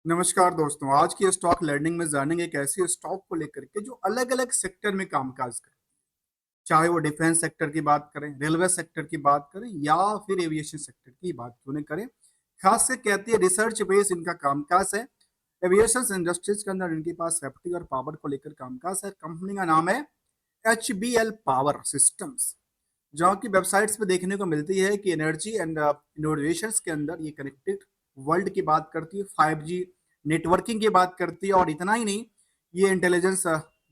नमस्कार दोस्तों, आज की स्टॉक लर्निंग में जानेंगे एक ऐसी स्टॉक को लेकर के जो अलग अलग सेक्टर में कामकाज करे। चाहे वो डिफेंस सेक्टर की बात करें, रेलवे सेक्टर की बात करें या फिर एविएशन सेक्टर की बात क्यों नहीं करें। खास से कहती है रिसर्च बेस इनका कामकाज है। एविएशन इंडस्ट्रीज के अंदर इनके पास सेफ्टी और पावर को लेकर कामकाज है। कंपनी का नाम है HBL पावर सिस्टम्स, जहाँ की वेबसाइट्स पे देखने को मिलती है कि एनर्जी एंड इनोवेशंस के अंदर ये कनेक्टेड वर्ल्ड की बात करती है, 5G नेटवर्किंग की बात करती है। और इतना ही नहीं, ये इंटेलिजेंस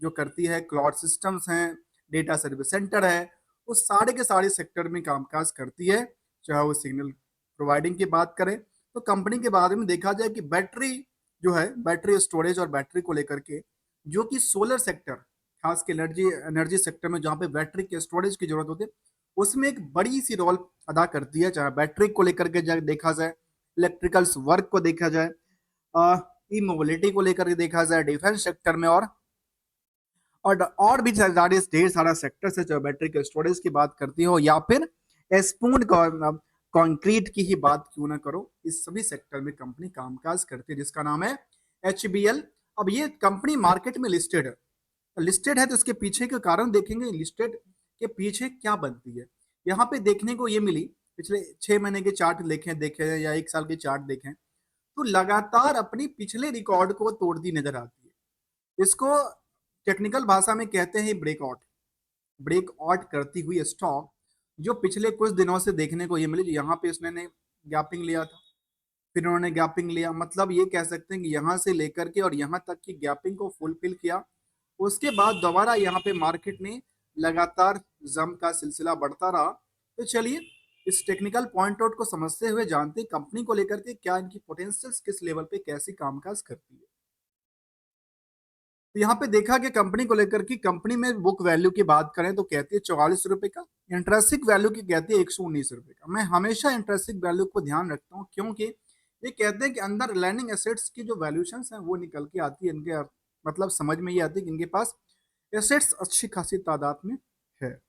जो करती है, क्लाउड सिस्टम्स हैं, डेटा सर्विस सेंटर है, वो सारे के सारे सेक्टर में कामकाज करती है। चाहे वो सिग्नल प्रोवाइडिंग की बात करें, तो कंपनी के बारे में देखा जाए कि बैटरी जो है, बैटरी स्टोरेज और बैटरी को लेकर के, जो कि सोलर सेक्टर, खास के एनर्जी एनर्जी सेक्टर में जहाँ पे बैटरी के स्टोरेज की जरूरत होती है, उसमें एक बड़ी सी रोल अदा करती है। चाहे बैटरी को लेकर के देखा जाए, इलेक्ट्रिकल्स वर्क को देखा जाए, ई मोबिलिटी को लेकर के देखा जाए, डिफेंस सेक्टर में, और भी ढेर सारा सेक्टर है। चाहे बैटरी के स्टोरेज की बात करती हो या फिर स्पून कंक्रीट की ही बात क्यों ना करो, इस सभी सेक्टर में कंपनी कामकाज करती है, जिसका नाम है HBL। अब ये कंपनी मार्केट में लिस्टेड है तो इसके पीछे के कारण देखेंगे, लिस्टेड के पीछे क्या बनती है। यहाँ पे देखने को ये मिली, पिछले 6 महीने के चार्ट देखें या 1 साल के चार्ट देखें, तो लगातार अपनी पिछले रिकॉर्ड को तोड़ती नजर आती है। इसको टेक्निकल भाषा में कहते हैं ब्रेकआउट करती हुई स्टॉक, जो पिछले कुछ दिनों से देखने को ये मिली। यहाँ पे इसने ने गैपिंग लिया था, फिर उन्होंने गैपिंग लिया, मतलब ये कह सकते हैं कि यहाँ से लेकर के और यहाँ तक की गैपिंग को फुलफिल किया। उसके बाद दोबारा यहाँ पे मार्केट ने लगातार जम का सिलसिला बढ़ता रहा। तो चलिए इस टेक्निकल पॉइंट आउट को समझते हुए जानते हैं कंपनी को लेकर के क्या इनकी पोटेंशियल्स किस लेवल पे कैसी कामकाज करती है। तो यहाँ पे देखा कि कंपनी को लेकर की, कंपनी में बुक वैल्यू की बात करें तो कहती है 44 रुपए का, इंट्रेंसिक वैल्यू की कहती है 119 रुपए का। मैं हमेशा इंट्रेंसिक वैल्यू को ध्यान रखता हूँ, क्योंकि ये कहते हैं कि अंदर लर्निंग एसेट्स की जो वैल्यूशन है वो निकल के आती है इनके, मतलब समझ में ये आती है कि इनके पास एसेट्स अच्छी खासी तादाद में है।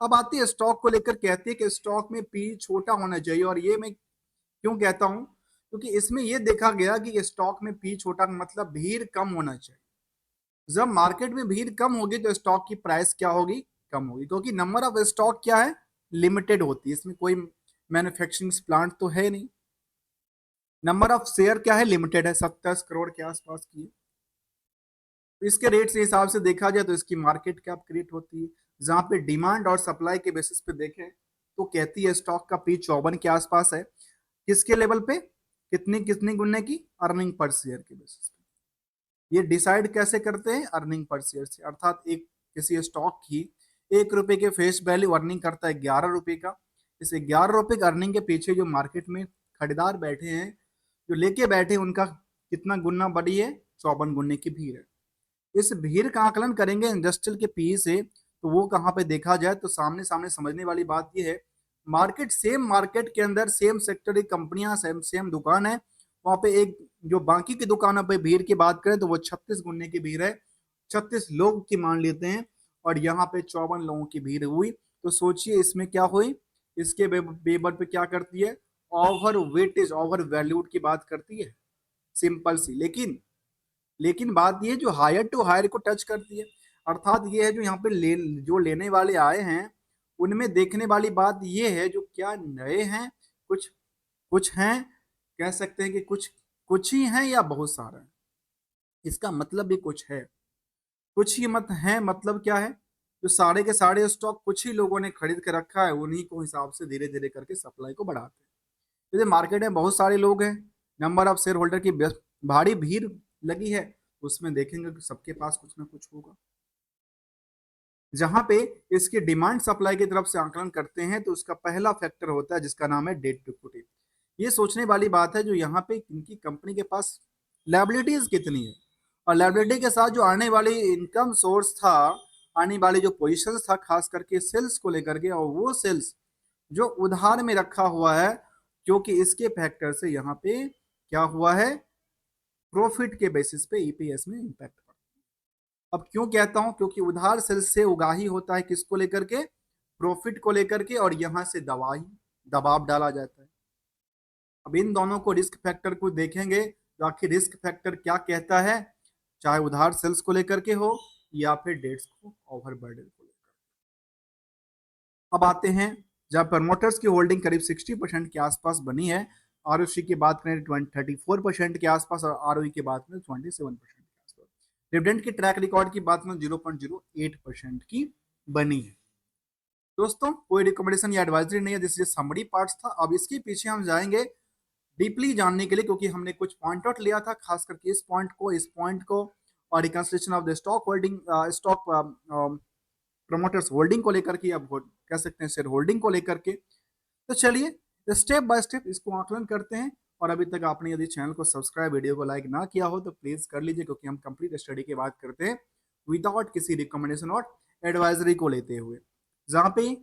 अब आती है स्टॉक को लेकर, कहती है कि स्टॉक में पी छोटा होना चाहिए। और ये मैं क्यों कहता हूँ, क्योंकि इसमें ये देखा गया कि स्टॉक में पी छोटा मतलब भीड़ कम होना चाहिए। जब मार्केट में भीड़ कम होगी तो स्टॉक की प्राइस क्या होगी, कम होगी, क्योंकि नंबर ऑफ स्टॉक क्या है, लिमिटेड होती है, इसमें कोई मैन्युफैक्चरिंग प्लांट तो है नहीं। नंबर ऑफ शेयर क्या है, लिमिटेड है, 27 करोड़ के आसपास की है। इसके रेट से हिसाब से देखा जाए तो इसकी मार्केट कैप क्रिएट होती है। जहां पे डिमांड और सप्लाई के बेसिस पे देखें तो कहती है स्टॉक का पी 54 के आसपास है। किसके लेवल पे, कितनी कितनी गुने की, अर्निंग पर शेयर के बेसिस पे। ये डिसाइड कैसे करते हैं, अर्निंग पर शेयर से, अर्थात एक किसी स्टॉक की 1 रुपए के फेस वैल्यू अर्निंग करता है 11 रुपए का। इस 11 रुपए का अर्निंग के पीछे जो मार्केट में खरीदार बैठे हैं, जो लेके बैठे हैं, उनका कितना गुना बड़ी है, 54 गुने की भीड़ है। इस भीड़ का आकलन करेंगे इंडस्ट्रियल के पी से, तो वो कहाँ पे देखा जाए तो सामने सामने समझने वाली बात ये है, मार्केट के अंदर सेम सेक्टर की कंपनियां, सेम सेम दुकान है, वहां पे एक जो बाकी की दुकानों पे भीड़ की बात करें तो वो 36 गुने की भीड़ है, 36 लोग की मान लेते हैं, और यहाँ पे 54 लोगों की भीड़ हुई। तो सोचिए इसमें क्या हुई, इसके बेबर पे क्या करती है, ओवर वेटेज, ओवर वैल्यूड की बात करती है, सिंपल सी। लेकिन बात ये जो हायर टू हायर को टच करती है, अर्थात ये है जो यहाँ पे जो लेने वाले आए हैं, उनमें देखने वाली बात ये है जो क्या नए हैं, कुछ कुछ हैं, कह सकते हैं कि कुछ कुछ ही हैं या बहुत सारे हैं। इसका मतलब भी कुछ है, कुछ ही मत है, मतलब क्या है, जो सारे के सारे स्टॉक कुछ ही लोगों ने खरीद के रखा है, उन्हीं को हिसाब से धीरे धीरे करके सप्लाई को बढ़ाते हैं। जैसे मार्केट में बहुत सारे लोग हैं, नंबर ऑफ शेयर होल्डर की भारी भीड़ लगी है, उसमें देखेंगे कि सबके पास कुछ ना कुछ होगा। जहां पे इसकी डिमांड सप्लाई की तरफ से आकलन करते हैं तो उसका पहला फैक्टर होता है जिसका नाम है डेट टू इक्विटी। ये सोचने वाली बात है जो यहाँ पे इनकी कंपनी के पास लायबिलिटीज कितनी है, और लायबिलिटी के साथ जो आने वाली इनकम सोर्स था, आने वाली जो पोजिशन था, खास करके सेल्स को लेकर के, और वो सेल्स जो उधार में रखा हुआ है, क्योंकि इसके फैक्टर से यहाँ पे क्या हुआ है, प्रॉफिट के बेसिस पे ईपीएस में इंपैक्ट पड़ा। अब क्यों कहता हूं, क्योंकि उधार सेल्स से उगाही होता है किसको लेकर के, प्रॉफिट को लेकर के, और यहां से दबाव डाला जाता है। अब इन दोनों को रिस्क फैक्टर को देखेंगे तो आखिर रिस्क फैक्टर क्या कहता है, चाहे उधार सेल्स को लेकर के हो या फिर डेट्स को ओवरबर्डन को लेकर। अब आते हैं, जब प्रमोटर्स की होल्डिंग करीब 60% के आसपास बनी है, आरओसी की बात करें 34% के आसपास और आरओई की बात करें 27% के आसपास। डिविडेंड की ट्रैक रिकॉर्ड की बात करें 0.08% की बनी है। दोस्तों कोई रिकमेंडेशन या एडवाइजरी नहीं है, दिस इज समरी पार्ट्स था। अब इसके पीछे हम जाएंगे डीपली जानने के लिए, क्योंकि हमने कुछ पॉइंट आउट लिया था, खास करके इस पॉइंट को और reconciliation of the stock holding, stock promoters holding को लेकर के, अब कह सकते हैं शेयर होल्डिंग को लेकर के। तो चलिए स्टेप बाय स्टेप इसको आकलन करते हैं। और अभी तक आपने यदि चैनल को सब्सक्राइब, वीडियो को लाइक ना किया हो तो प्लीज कर लीजिए, क्योंकि हम कंप्लीट स्टडी की बात करते हैं विदाउट किसी रिकमेंडेशन और एडवाइजरी को लेते हुए। जहां पे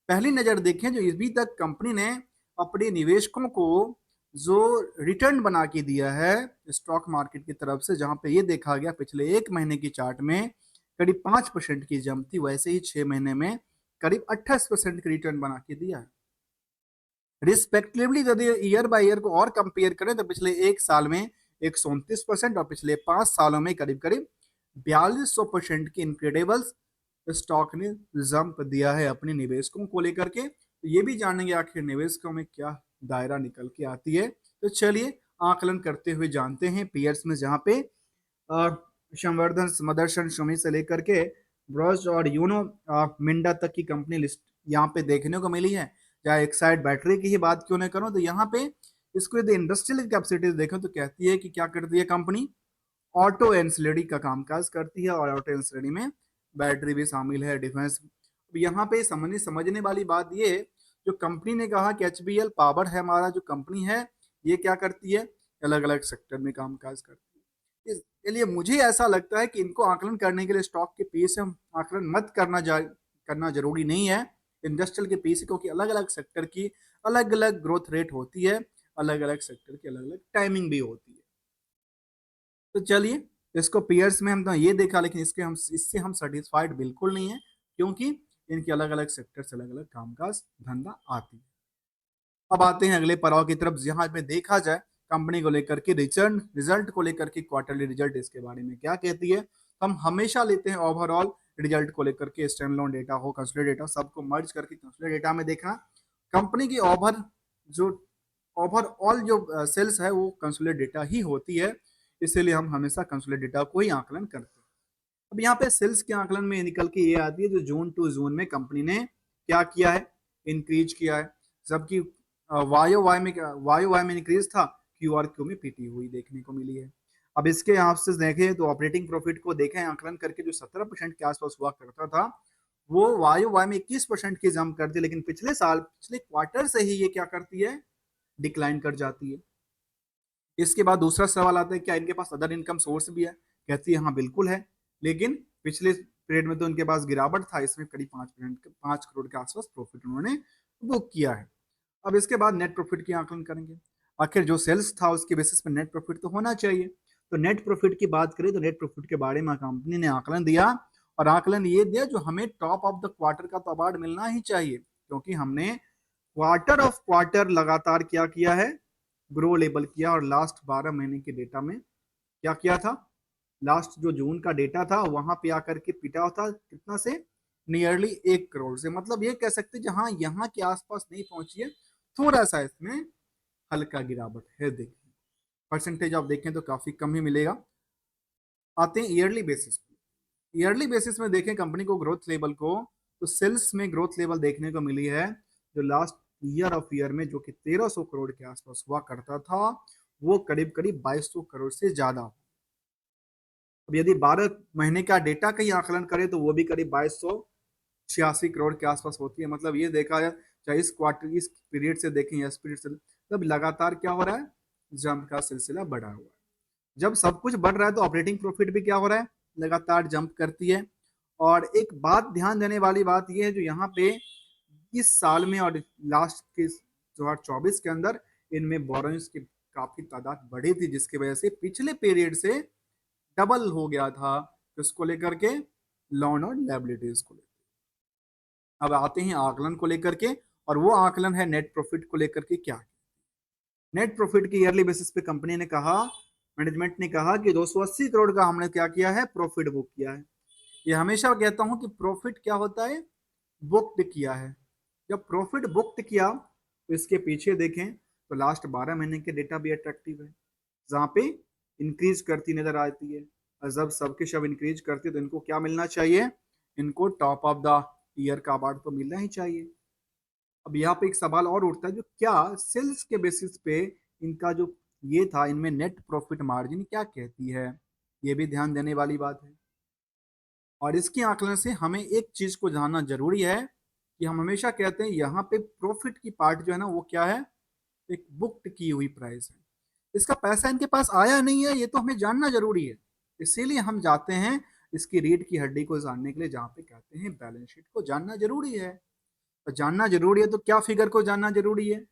पहली नजर देखें, जो अभी तक कंपनी ने अपने निवेशकों को जो रिटर्न बना के दिया है स्टॉक मार्केट की तरफ से, जहां पे ये देखा गया पिछले एक महीने की चार्ट में करीब 5% की जंप थी, वैसे ही 6 महीने में करीब 28% की रिटर्न बना के दिया है। रिस्पेक्टिवली यदि ईयर बाय ईयर को और कंपेयर करें तो पिछले एक साल में 129% और पिछले 5 सालों में करीब करीब 4200% की इनक्रेडिबल स्टॉक ने जंप दिया है अपने निवेशकों को लेकर के। तो ये भी जानेंगे आखिर निवेशकों में क्या दायरा निकल के आती है। तो चलिए आकलन करते हुए जानते हैं पीयर्स में, जहाँ पे संवर्धन, मदरसन, सुमी से लेकर के ब्रॉस और यूनो मिंडा तक की कंपनी लिस्ट यहाँ पे देखने को मिली है। चाहे एक्साइड बैटरी की ही बात क्यों नहीं करूं, तो यहाँ पे इसको यदि इंडस्ट्रियल कैपेसिटीज देखें तो कहती है कि क्या करती है कंपनी, ऑटो एंसिलरी का कामकाज करती है, और ऑटो एंसिलरी में बैटरी भी शामिल है, डिफेंस। यहाँ पे समझने वाली बात ये, जो कंपनी ने कहा कि एचबीएल पावर है हमारा जो कंपनी है, ये क्या करती है, अलग अलग सेक्टर में कामकाज करती है। इसलिए मुझे ऐसा लगता है कि इनको आकलन करने के लिए स्टॉक के पीछे हम आकलन मत करना जरूरी नहीं है इंडस्ट्रियल के पीछे, क्योंकि अलग अलग सेक्टर की अलग अलग ग्रोथ रेट होती है, अलग अलग सेक्टर की अलग अलग टाइमिंग भी होती है। तो चलिए इसको पीयर्स में हम तो ये देखा, लेकिन इससे हम सेटिस्फाइड बिल्कुल नहीं है, क्योंकि इनके अलग अलग सेक्टर से अलग अलग कामकाज धंधा आती है। अब आते हैं अगले पड़ाव की तरफ, जहां पे देखा जाए कंपनी को लेकर के रिजल्ट को लेकर के, क्वार्टरली रिजल्ट इसके बारे में क्या कहती है। तो हम हमेशा लेते हैं ओवरऑल रिजल्ट को लेकर के, स्टैंड लोन डेटा हो, कंसोलिडेटेड डेटा, सबको मर्ज करके कंसोलिडेटेड डेटा में देखना। कंपनी की जो ओवरऑल जो सेल्स है वो कंसोलिडेटेड डेटा ही होती है, इसीलिए हम हमेशा कंसोलिडेटेड डेटा को ही आकलन करते हैं। अब यहाँ पे सेल्स के आकलन में निकल के ये आती है, जो जून टू जून में कंपनी ने क्या किया है, इंक्रीज किया है, जबकि वाई में इंक्रीज था, क्यू आर क्यू में पीटी हुई देखने को मिली है। अब इसके यहाँ से देखें तो ऑपरेटिंग प्रॉफिट को देखें आकलन करके, जो 17% के आसपास हुआ करता था, वो वाई में 21% की जंप कर दी, लेकिन पिछले क्वार्टर से ही ये क्या करती है, डिक्लाइन कर जाती है। इसके बाद दूसरा सवाल आता है, क्या इनके पास अदर इनकम सोर्स भी है, कहती है हाँ बिल्कुल है, लेकिन पिछले पीरियड में तो उनके पास गिरावट था, इसमें करीब 5 करोड़ के आसपास प्रॉफिट उन्होंने बुक किया है। अब इसके बाद नेट प्रॉफिट की आकलन करेंगे, आखिर जो सेल्स था उसके बेसिस पर नेट प्रॉफिट तो होना चाहिए। तो नेट प्रॉफिट की बात करें तो नेट प्रॉफिट के बारे में कंपनी ने आकलन दिया, और आकलन ये दिया जो हमें टॉप ऑफ द क्वार्टर का तो अवार्ड मिलना ही चाहिए, क्योंकि हमने क्वार्टर ऑफ क्वार्टर लगातार क्या किया है, ग्रो लेबल किया, और लास्ट 12 महीने के डेटा में क्या किया था, लास्ट जो जून का डेटा था वहां पे आकर के पिटा था कितना से, नियरली 1 करोड़ से। मतलब ये कह सकते जहां यहाँ के आसपास नहीं पहुंची है, थोड़ा सा इसमें हल्का गिरावट है। देखिए परसेंटेज आप देखें तो काफी कम ही मिलेगा। आते हैं ईयरली बेसिस पे, ईयरली बेसिस में देखें कंपनी को ग्रोथ लेवल को, तो सेल्स में ग्रोथ लेवल देखने को मिली है, जो लास्ट ईयर ऑफ ईयर में जो कि 1300 करोड़ के आसपास हुआ करता था, वो करीब करीब 2200 करोड़ से ज्यादा। अब यदि 12 महीने का डेटा का ही आकलन करें तो वो भी करीब 2286 करोड़ के आसपास होती है। मतलब ये देखा जाए, चाहे इस पीरियड से देखें या इस पीरियड से, तब लगातार क्या हो रहा है, जंप का सिलसिला बढ़ा हुआ है। जब सब कुछ बढ़ रहा है तो ऑपरेटिंग प्रॉफिट भी क्या हो रहा है, लगातार जंप करती है। और एक बात ध्यान देने वाली बात यह है, जो यहाँ पे इस साल में और लास्ट के 2024 के अंदर इनमें बोरोइंग्स की काफी तादाद बढ़ी थी, जिसकी वजह से पिछले पीरियड से डबल हो गया था किसको लेकर के, लोन और लायबिलिटीज को लेकर। अब आते हैं आकलन को लेकर के, और वो आकलन है नेट प्रॉफिट को लेकर के। क्या नेट प्रॉफिट की ईयरली बेसिस पे कंपनी ने कहा मैनेजमेंट ने कहा कि 280 करोड़ का हमने क्या किया है, प्रॉफिट बुक किया है। ये हमेशा कहता हूं कि प्रॉफिट क्या होता है, बुक्ड किया है। जब प्रॉफिट बुक्ड किया तो इसके पीछे देखें तो लास्ट 12 महीने के डेटा भी अट्रैक्टिव है, जहां पे इंक्रीज करती नजर आती है। और जब सबके सब इंक्रीज करती है तो इनको क्या मिलना चाहिए, इनको टॉप ऑफ द ईयर का अवार्ड तो मिलना ही चाहिए। अब यहाँ पे एक सवाल और उठता है, जो क्या सेल्स के बेसिस पे इनका जो ये था, इनमें नेट प्रॉफिट मार्जिन क्या कहती है, ये भी ध्यान देने वाली बात है। और इसके आकलन से हमें एक चीज को जानना जरूरी है कि हम हमेशा कहते हैं यहाँ पे प्रॉफिट की पार्ट जो है ना वो क्या है, एक बुक्ड की हुई प्राइस है। इसका पैसा इनके पास आया नहीं है, ये तो हमें जानना जरूरी है। इसीलिए हम जाते हैं इसकी रीढ़ की हड्डी को जानने के लिए, जहाँ पे कहते हैं बैलेंस शीट को जानना जरूरी है। तो जानना जरूरी है तो क्या फिगर को जानना जरूरी है,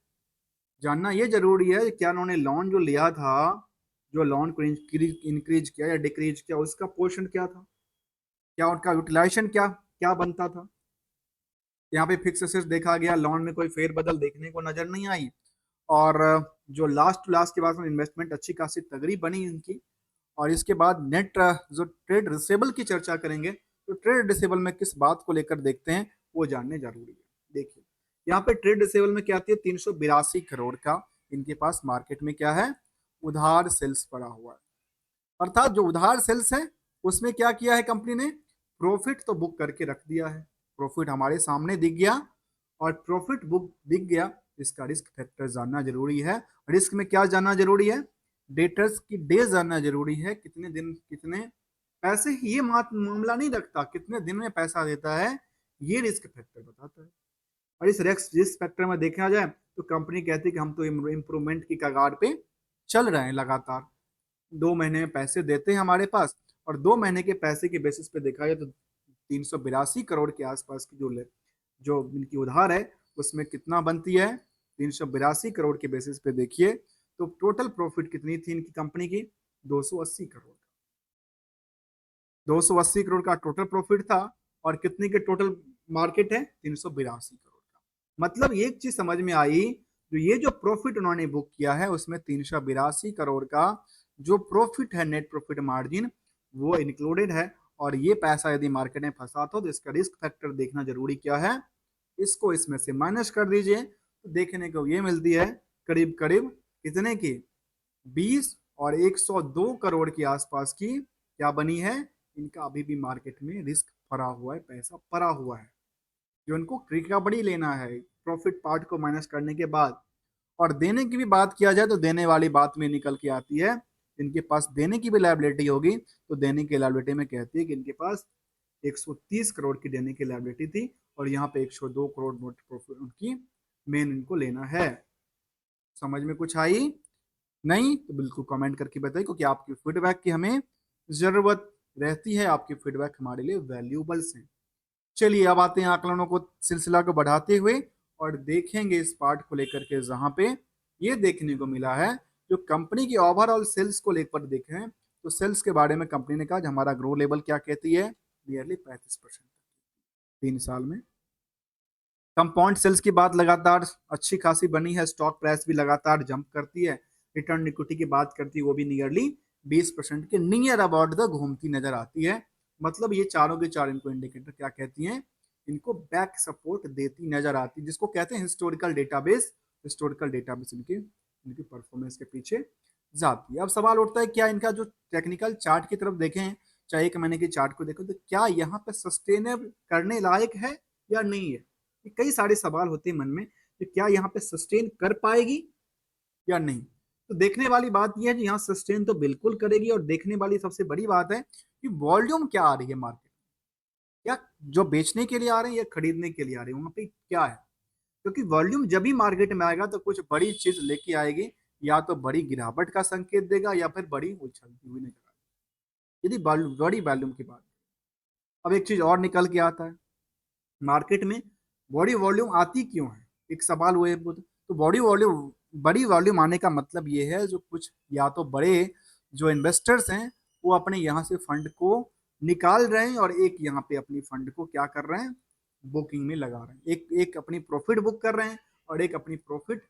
जानना ये जरूरी है क्या उन्होंने लोन जो लिया था, जो लोन को इंक्रीज किया या डिक्रीज किया, उसका पोर्शन क्या था, क्या उनका यूटिलाइजेशन क्या क्या बनता था। यहाँ पे फिक्स एसेट्स देखा गया, लोन में कोई फेरबदल देखने को नजर नहीं आई। और जो लास्ट टू लास्ट के बाद में इन्वेस्टमेंट अच्छी खासी तगड़ी बनी इनकी। और इसके बाद नेट जो ट्रेड रिसेबल की चर्चा करेंगे, तो ट्रेड रिसेबल में किस बात को लेकर देखते हैं वो जानने जरूरी है। देखिए यहाँ पे ट्रेड रिसेबल में क्या आती है, 382 करोड़ का इनके पास मार्केट में क्या है, उधार सेल्स पड़ा हुआ है। अर्थात जो उधार सेल्स है उसमें क्या किया है कंपनी ने, प्रॉफिट तो बुक करके रख दिया है, प्रॉफिट हमारे सामने दिख गया। और प्रॉफिट बुक दिख गया, इसका रिस्क फैक्टर जानना जरूरी है। रिस्क में क्या जानना जरूरी है, डेटर्स की डे जानना जरूरी है, कितने दिन कितने पैसे, ये मामला नहीं रखता कितने दिन में पैसा देता है, ये रिस्क फैक्टर बताता है। और इस रिस्क फैक्टर में देखा जाए तो कंपनी कहती है कि हम तो इम्प्रूवमेंट की कगार पे चल रहे हैं लगातार। 2 महीने में पैसे देते हैं हमारे पास, और 2 महीने के पैसे के बेसिस पे देखा जाए तो 382 करोड़ के आसपास की जो इनकी उधार है उसमें कितना बनती है, 382 करोड़ के बेसिस पे देखिए तो टोटल प्रॉफिट कितनी थी इनकी कंपनी की, 280 करोड़। 280 करोड़ का टोटल प्रॉफिट था, और कितने के टोटल मार्केट है, 382 करोड़ का। मतलब एक चीज समझ में आई, जो ये जो प्रॉफिट उन्होंने बुक किया है उसमें 382 करोड़ का जो प्रॉफिट है, नेट प्रॉफिट मार्जिन, वो इंक्लूडेड है। और ये पैसा यदि मार्केट में फंसा तो इसका रिस्क फैक्टर देखना जरूरी क्या है, इसको इसमें से माइनस कर दीजिए तो देखने को ये मिलती है करीब करीब कितने की, 20 और 102 करोड़ के आसपास की क्या बनी है। इनका अभी भी मार्केट में रिस्क पड़ा हुआ है, पैसा पड़ा हुआ है, जो इनको रिकवरी लेना है प्रॉफिट पार्ट को माइनस करने के बाद। और देने की भी बात किया जाए तो देने वाली बात में निकल के आती है, इनके पास देने की भी लायबिलिटी होगी, तो देने की लायबिलिटी में कहती है कि इनके पास 130 करोड़ की देने की लायबिलिटी थी, और यहाँ पे 102 करोड़ नोट प्रॉफिट उनकी मेन इनको लेना है। समझ में कुछ आई, नहीं तो बिल्कुल कमेंट करके बताइए, क्योंकि आपकी फीडबैक की हमें जरूरत रहती है, आपकी फीडबैक हमारे लिए वैल्यूबल्स हैं। चलिए अब आते हैं आकलनों को सिलसिला को बढ़ाते हुए, और देखेंगे इस पार्ट को लेकर के, जहां पे ये देखने को मिला है जो कंपनी की ओवरऑल सेल्स को लेकर देखें तो सेल्स के बारे में कंपनी ने कहा हमारा ग्रो लेवल क्या कहती है, नियरली 35% 3 साल में। कंपाउंड सेल्स की बात लगातार अच्छी खासी बनी है, स्टॉक प्राइस भी लगातार जंप करती है, रिटर्न इक्विटी की बात करती है वो भी नियरली 20% के नियर अबाउट द घूमती नजर आती है। मतलब ये चारों के चार इनको इंडिकेटर क्या कहती हैं, इनको बैक सपोर्ट देती नजर आती है, जिसको कहते हैं हिस्टोरिकल डेटाबेस। हिस्टोरिकल डेटाबेस इनकी इनकी परफॉर्मेंस के पीछे जाती है। अब सवाल उठता है क्या इनका जो टेक्निकल चार्ट की तरफ देखें, चाहे 1 महीने की चार्ट को देखें, तो क्या यहाँ पे सस्टेनेबल करने लायक है या नहीं है। कई सारे सवाल होते हैं मन में कि क्या यहाँ पे सस्टेन कर पाएगी या नहीं। तो देखने वाली बात यह है कि यहाँ सस्टेन तो बिल्कुल करेगी, और देखने वाली सबसे बड़ी बात है कि वॉल्यूम क्या आ रही है मार्केट में, क्या जो बेचने के लिए आ रहे हैं या खरीदने के लिए आ रहे हैं, वहां पे क्या है। क्योंकि वॉल्यूम जब भी मार्केट में आएगा तो कुछ बड़ी चीज लेके आएगी, या तो बड़ी गिरावट का संकेत देगा या फिर बड़ी उछलती हुई नजर आएगी, यदि बड़ी वॉल्यूम की बात। अब एक चीज और निकल के आता है मार्केट में, बॉडी वॉल्यूम आती क्यों है, एक सवाल हुए तो बड़ी वॉल्यूम आने का मतलब ये है जो कुछ या तो बड़े जो इन्वेस्टर्स हैं वो अपने यहाँ से फंड को निकाल रहे हैं, और एक यहाँ पे अपनी फंड को क्या कर रहे हैं, बुकिंग में लगा रहे हैं। एक एक अपनी प्रॉफिट बुक कर रहे हैं, और एक अपनी प्रॉफिट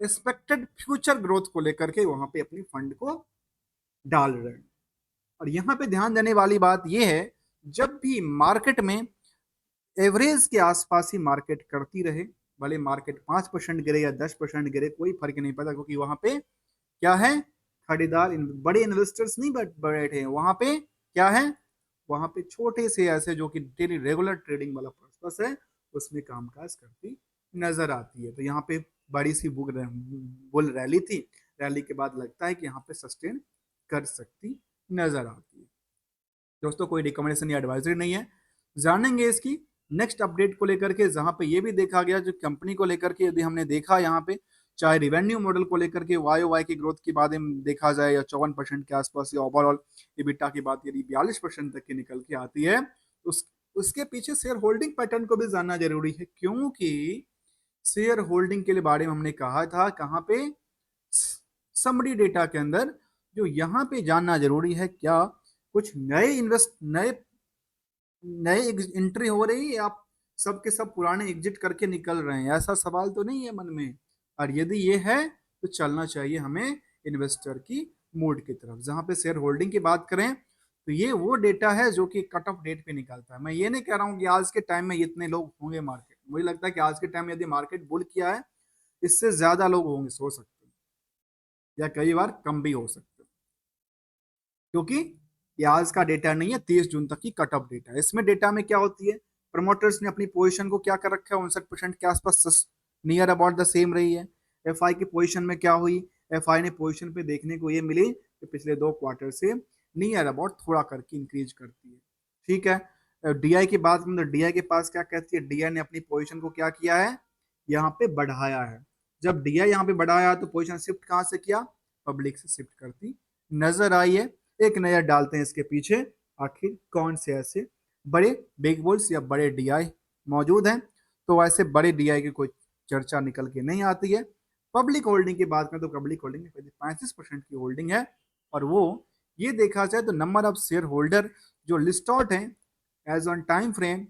एक्सपेक्टेड फ्यूचर ग्रोथ को लेकर के वहां पे अपनी फंड को डाल रहे हैं। और यहाँ पे ध्यान देने वाली बात यह है, जब भी मार्केट में एवरेज के आसपास ही मार्केट करती रहे, भले मार्केट 5% गिरे या 10% गिरे, कोई फर्क नहीं पड़ता, क्योंकि वहां पे क्या है, खरीदार बड़े इन्वेस्टर्स नहीं बैठे हैं वहां पे। क्या है, वहां पे छोटे से ऐसे जो कि डेली रेगुलर ट्रेडिंग वाला पर्पस है, उसमें कामकाज करती नजर आती है। तो यहाँ पे बड़ी सी बुल रैली थी, रैली के बाद लगता है कि यहाँ पे सस्टेन कर सकती नजर आती है। दोस्तों कोई रिकमेंडेशन या एडवाइजरी नहीं है, जानेंगे इसकी नेक्स्ट अपडेट को लेकर के, जहां पे ये भी देखा गया जो कंपनी को लेकर के, यदि हमने देखा यहाँ पे चाहे रिवेन्यू मॉडल को लेकर के वाई वाई की ग्रोथ की बात देखा जाए या 54% के आसपास, या ओवरऑल इबिटा की बात यदि 42% तक की निकल के आती है, उसके पीछे शेयर होल्डिंग पैटर्न को भी जानना जरूरी है, क्योंकि शेयर होल्डिंग के लिए बारे में हमने कहा था कहाँ पे, समरी डेटा के अंदर, जो यहाँ पे जानना जरूरी है, क्या कुछ नए नए एंट्री हो रही है, आप सबके सब पुराने एग्जिट करके निकल रहे हैं, ऐसा सवाल तो नहीं है मन में। और यदि ये है तो चलना चाहिए हमें इन्वेस्टर की मूड की तरफ। जहां पे शेयर होल्डिंग की बात करें तो ये वो डेटा है जो कि कट ऑफ डेट पे निकलता है। मैं ये नहीं कह रहा हूँ कि आज के टाइम में इतने लोग होंगे मार्केट, मुझे लगता है कि आज के टाइम में यदि मार्केट बुल किया है, इससे ज्यादा लोग होंगे, सो सकते हैं, या कई बार कम भी हो सकते हैं, क्योंकि ये आज का डेटा नहीं है, 30 जून तक की कट ऑफ डेटा है। इसमें डेटा में क्या होती है, प्रमोटर्स ने अपनी पोजीशन को क्या कर रखा है, 59% के आसपास, नियर अबाउट द सेम रही है। एफ आई की पोजीशन में क्या हुई, एफ आई ने पोजीशन पे देखने को ये मिली कि पिछले 2 क्वार्टर से नियर अबाउट थोड़ा करके इंक्रीज करती है। ठीक है, डीआई की बात करें तो डीआई के पास क्या कहती है, डीआई ने अपनी पोजीशन को क्या किया है, यहाँ पे बढ़ाया है। जब डीआई यहाँ पे बढ़ाया तो पोजीशन शिफ्ट कहाँ से किया, पब्लिक से शिफ्ट करती नजर आई है। एक नजर डालते हैं इसके पीछे, आखिर कौन से ऐसे बड़े बिग बुल्स या बड़े डीआई मौजूद हैं। तो वैसे बड़े डीआई की कोई चर्चा निकल के नहीं आती है। पब्लिक होल्डिंग की बात करें तो पब्लिक होल्डिंग में 35% की होल्डिंग है, और वो ये देखा जाए तो नंबर ऑफ शेयर होल्डर जो लिस्ट आउट है एज ऑन टाइम फ्रेम,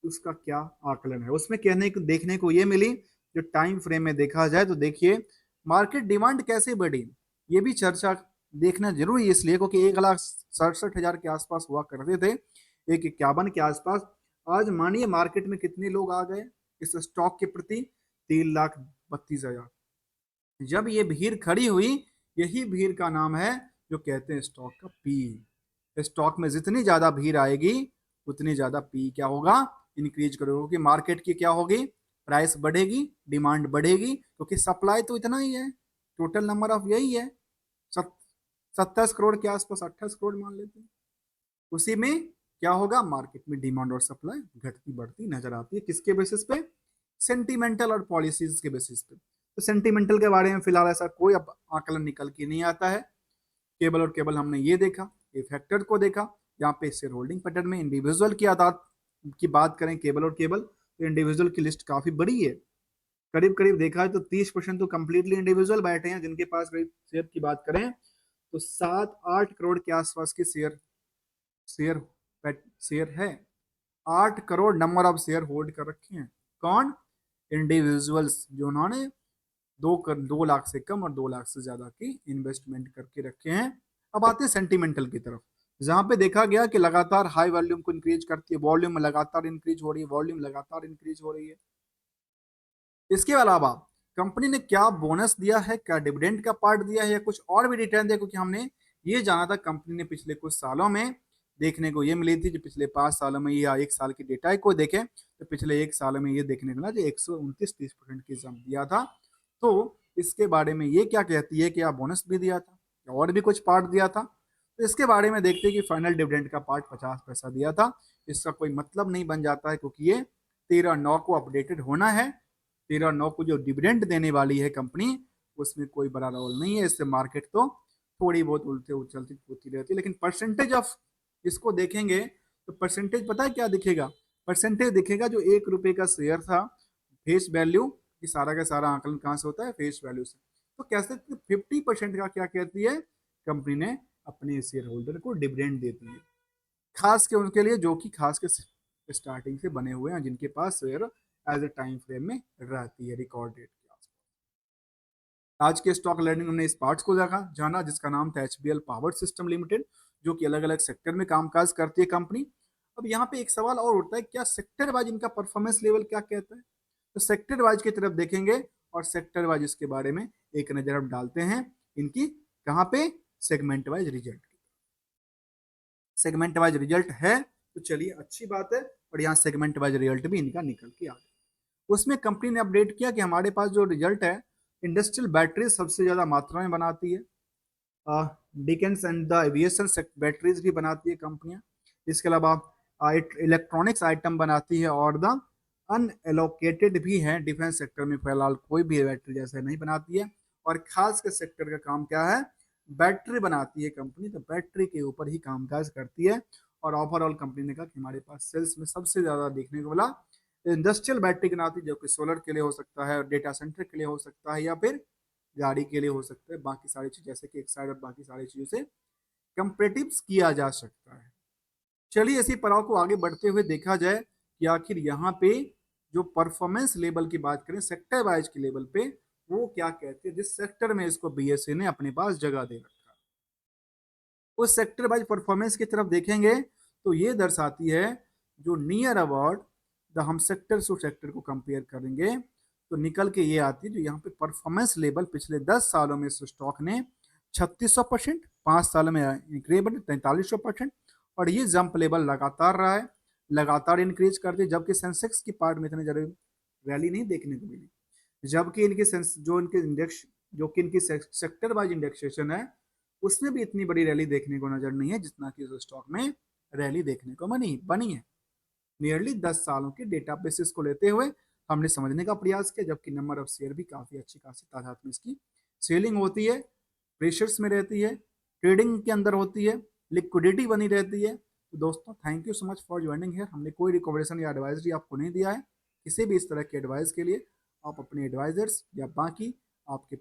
उसका क्या आकलन है, उसमें कहने को देखने को ये मिली, जो टाइम फ्रेम में देखा जाए तो देखिए मार्केट डिमांड कैसे बढ़ी, ये भी चर्चा देखना जरूरी है, इसलिए क्योंकि 1,67,000 के आसपास हुआ करते थे, 1,51 के आसपास। आज मानिए मार्केट में कितने लोग आ गए इस स्टॉक के प्रति, 3,32,000। जब ये भीड़ खड़ी हुई, यही भीड़ का नाम है जो कहते हैं स्टॉक का पी। स्टॉक में जितनी ज्यादा भीड़ आएगी उतनी ज्यादा पी क्या होगा, इंक्रीज करोगे, क्योंकि मार्केट की क्या होगी, प्राइस बढ़ेगी, डिमांड बढ़ेगी, क्योंकि सप्लाई तो इतना ही है, टोटल नंबर ऑफ यही है, 27 करोड़ के आसपास, 28 करोड़ मान लेते हैं। उसी में क्या होगा, मार्केट में डिमांड और सप्लाई घटती बढ़ती नजर आती है, किसके बेसिस पे, सेंटिमेंटल और पॉलिसीज के बेसिस पे। तो सेंटिमेंटल के बारे में फिलहाल ऐसा कोई अब आकलन निकल के नहीं आता है, केवल और केवल हमने ये देखा, ये फैक्टर को देखा। यहाँ पे शेयर होल्डिंग पैटर्न में इंडिविजुअल की आदात की बात करें केवल और केवल, तो इंडिविजुअल की लिस्ट काफी बड़ी है, करीब करीब देखा है तो 30% तो कंप्लीटली इंडिविजुअल बैठे हैं, जिनके पास शेयर की बात करें तो 7-8 करोड़ के आसपास के शेयर शेयर है। 8 crore number of share hold कर रखे हैं, कौन, इंडिविजुअल्स, जो उन्होंने 2 लाख से कम और 2 लाख से ज्यादा की इन्वेस्टमेंट करके रखे हैं। अब आते हैं सेंटिमेंटल की तरफ, जहां पे देखा गया कि लगातार हाई वॉल्यूम को इंक्रीज करती है, वॉल्यूम लगातार इंक्रीज हो रही है, वॉल्यूम लगातार इंक्रीज हो रही है। इसके अलावा कंपनी ने क्या बोनस दिया है, क्या डिविडेंड का पार्ट दिया है, या कुछ और भी रिटर्न दिया, क्योंकि हमने ये जाना था कंपनी ने पिछले कुछ सालों में देखने को ये मिली थी, जो पिछले 5 सालों में या 1 साल की डेटा को देखें तो पिछले 1 साल में ये देखने को मिला जो 129-30% की जंप दिया था। तो इसके बारे में ये क्या कहती है कि आप बोनस भी दिया था या और भी कुछ पार्ट दिया था, तो इसके बारे में देखते हैं कि फाइनल डिविडेंड का पार्ट 50 पैसा दिया था। इसका कोई मतलब नहीं बन जाता है, क्योंकि ये 13/9 को अपडेटेड होना है, 13/9 को जो डिविडेंड देने वाली है कंपनी, उसमें कोई बड़ा रोल नहीं है, इससे मार्केट तो थोड़ी बहुत उलटे उछलती होती रहती है। लेकिन परसेंटेज ऑफ इसको देखेंगे तो परसेंटेज पता है क्या दिखेगा, परसेंटेज दिखेगा जो 1 रुपए का शेयर था, फेस वैल्यू, कि सारा का सारा आकलन कहाँ से होता है, फेस वैल्यू से। तो कैसे 50% का क्या कहती है कंपनी ने अपने शेयर होल्डर को डिविडेंड देती है, खास के उनके लिए जो कि खास के स्टार्टिंग से बने हुए हैं, जिनके पास share as a time frame में रहती है रिकॉर्ड डेट। आज के स्टॉक लर्निंग हमने इस पार्ट्स को जाना जिसका नाम था HBL पावर सिस्टम लिमिटेड, जो कि अलग अलग सेक्टर में कामकाज करती है कंपनी। अब यहाँ पे एक सवाल और उठता है, क्या सेक्टर वाइज इनका परफॉर्मेंस लेवल क्या कहता है? तो सेक्टर वाइज की तरफ देखेंगे और सेक्टर वाइज इसके बारे में एक नजर अब डालते हैं इनकी कहाँ पे, segment wise result. Segment wise result है तो चलिए अच्छी बात है, और यहाँ सेगमेंट वाइज रिजल्ट भी इनका निकल के आ गया। उसमें कंपनी ने अपडेट किया कि हमारे पास जो रिजल्ट है, इंडस्ट्रियल बैटरी सबसे ज्यादा मात्रा में बनाती है, Dickens and the aviation batteries भी बनाती है कंपनियां। इसके अलावा इलेक्ट्रॉनिक्स आइटम बनाती है, और द अनएलोकेटेड भी है, डिफेंस सेक्टर में फिलहाल कोई भी बैटरी जैसे नहीं बनाती है। और खास के सेक्टर का काम क्या है, बैटरी बनाती है कंपनी, तो बैटरी के ऊपर ही कामकाज करती है। और ओवरऑल कंपनी ने कहा कि हमारे पास सेल्स में सबसे ज्यादा देखने को मिला इंडस्ट्रियल बैटरी बनाती है, जो कि सोलर के लिए हो सकता है, डेटा सेंटर के लिए हो सकता है, या फिर गाड़ी के लिए हो सकता है, बाकी सारी चीज जैसे कि एक्साइड और बाकी सारी चीजों से कंपेरेटिव किया जा सकता है। चलिए इसी पड़ाव को आगे बढ़ते हुए देखा जाए कि आखिर यहाँ पे जो परफॉर्मेंस लेवल की बात करें सेक्टर वाइज के लेवल पे, वो क्या कहते हैं जिस सेक्टर में इसको BSE ने अपने पास जगह दे रखा है। उस सेक्टर वाइज परफॉर्मेंस की तरफ देखेंगे तो ये दर्शाती है जो नियर अबाउट द हम सेक्टर टू सेक्टर को कंपेयर करेंगे तो निकल के ये आती है जो यहाँ पे परफॉर्मेंस लेवल पिछले 10 सालों में इस स्टॉक ने 3600%, 5 सालों में इंक्रीमेंट 4300%, और ये जंप लेवल लगातार रहा है, लगातार इंक्रीज करते हैं, जबकि सेंसेक्स की पार्ट में इतनी ज्यादा रैली नहीं देखने को मिली, जबकि इनके जो इनके इंडेक्स जो कि इनकी सेक्टर वाइज इंडेक्सेशन है उसमें भी इतनी बड़ी रैली देखने को नजर नहीं है जितना कि उस स्टॉक में रैली देखने को बनी है। नियरली 10 सालों के डेटा बेसिस को लेते हुए हमने समझने का प्रयास किया, जबकि नंबर ऑफ शेयर भी काफी अच्छी खासी तादाद में इसकी सेलिंग होती है, प्रेशर्स में रहती है, ट्रेडिंग के अंदर होती है, लिक्विडिटी बनी रहती है। तो दोस्तों thank you so much for joining here. हमने कोई रिकमेंडेशन या एडवाइजरी आपको नहीं दिया है, किसी भी इस तरह के एडवाइस के लिए आप अपने एडवाइजर्स या बाकी आपके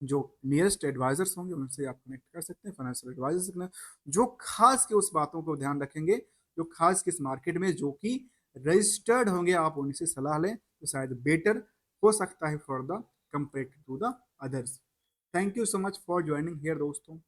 जो नियरेस्ट एडवाइजर्स होंगे उनसे आप कनेक्ट कर सकते हैं, फाइनेंशियल एडवाइजर्स जो खास के उस बातों को ध्यान रखेंगे, जो खास किस मार्केट में जो कि रजिस्टर्ड होंगे, आप उनसे सलाह लें तो शायद बेटर हो सकता है for the compare to the others. Thank you so much for joining here दोस्तों।